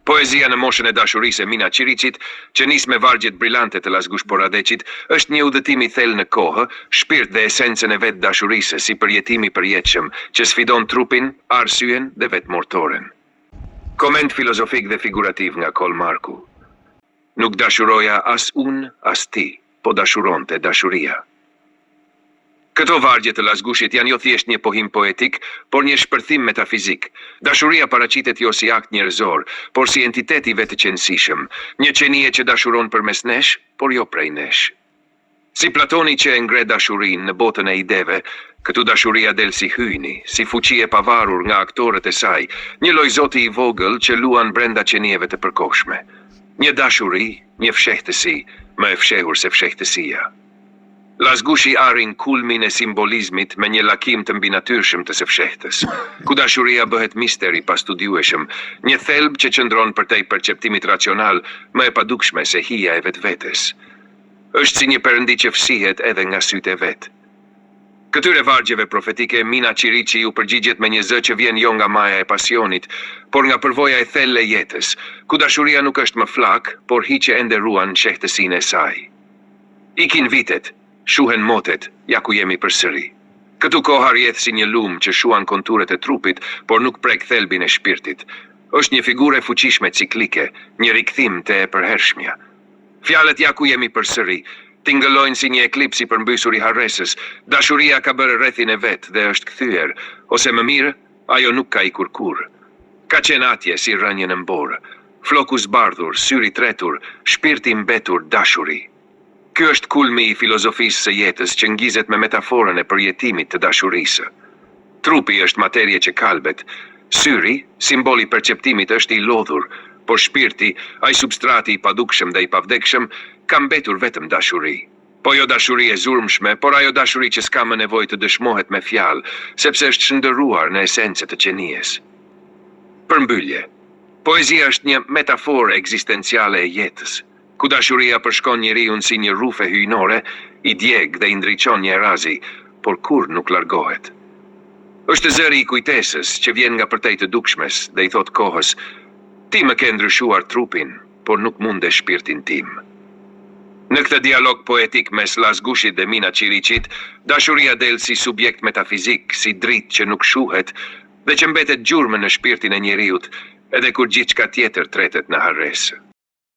Poezia në moshën e dashurisë e Mina Qiriqit, që nis me vargjet brillante të Lasgush Poradeqit, është një udhëtim i thellë në kohë, shpirt dhe esencën e vetë dashurisë si përjetimi përjetshëm, që sfidon trupin, arsyen dhe vetëmortoren. Koment filozofik dhe figurativ nga Kol Marku. Nuk dashuroja as unë, as ti, po dashuronte dashuria. Këto vargje të Lasgushit janë jo thjesht një pohim poetik, por një shpërthim metafizik. Dashuria paraqitet jo si akt njerëzor, por si entitet i vetëqënësishëm, një qenie që dashuron përmes nesh, por jo prej nesh. Si Platoni që e ngre dashurinë në botën e ideve, këtu dashuria del si hyjni, si fuqi e pavarur nga aktorët e saj, një lloj zoti i vogël që luan brenda qenieve të përkohshme. Një dashuri, një fshehtësi, më e fshehur se fshehtësia. Lasgushi arrin kulmin e simbolizmit me një lakim të mbinatyrshëm të së fshehtës, ku dashuria bëhet mister i pastudiueshëm, një thelb që qëndron përtej perceptimit racional më e padukshme se hija e vetvetes. Është si një perëndi që fsihet edhe nga sytë e vet. Këtyre vargjeve profetike Mina Qiriqi u përgjigjet me një zë që vjen jo nga maja e pasionit, por nga përvoja e thellë e jetës, ku dashuria nuk është më flak, por hiqe ende ruan shehtësinë e saj. Ikin vitet, shuhen motet, ja ku jemi përsëri. Këtu koha rjedh si një lumë që shuan konturet e trupit, por nuk prek thelbin e shpirtit. Është një figurë e fuqishme ciklike, një rikthim të e përhershmja. Fjalët ja ku jemi përsëri tingëllojnë si një eklipsi përmbysur i harresës. Dashuria ka bërë rrethin e vet dhe është kthyer, ose më mirë, ajo nuk ka ikur kurrë. Ka qenë atje si rënjën e mborë, floku zbardhur, syri tretur, shpirti mbetur dashuri. Ky është kulmi i filozofisë së jetës që ngizet me metaforën e përjetimit të dashurisë. Trupi është materie që kalbet, syri, simboli perceptimit është i lodhur, por shpirti, ai substrati i padukshëm dhe i pavdekshëm, ka mbetur vetëm dashuri. Po jo dashuri e zurmshme, por ajo dashuri që s'ka më nevojë të dëshmohet me fjalë, sepse është shndërruar në esencë të qenies. Përmbyllje. Poezia është një metaforë ekzistenciale e jetës, ku dashuria përshkon njeriun si një rufe hyjnore, i djeg dhe i ndriçon një erazi, por kur nuk largohet. Është zëri i kujtesës që vjen nga përtej të dukshmes dhe i thot kohës: ti më ke ndryshuar trupin, por nuk munde shpirtin tim. Në këtë dialog poetik mes Lasgushit dhe Mina Qiriqit, dashuria del si subjekt metafizik, si dritë që nuk shuhet dhe që mbetet gjurmë në shpirtin e njeriut, edhe kur gjithçka tjetër tretet në harresë.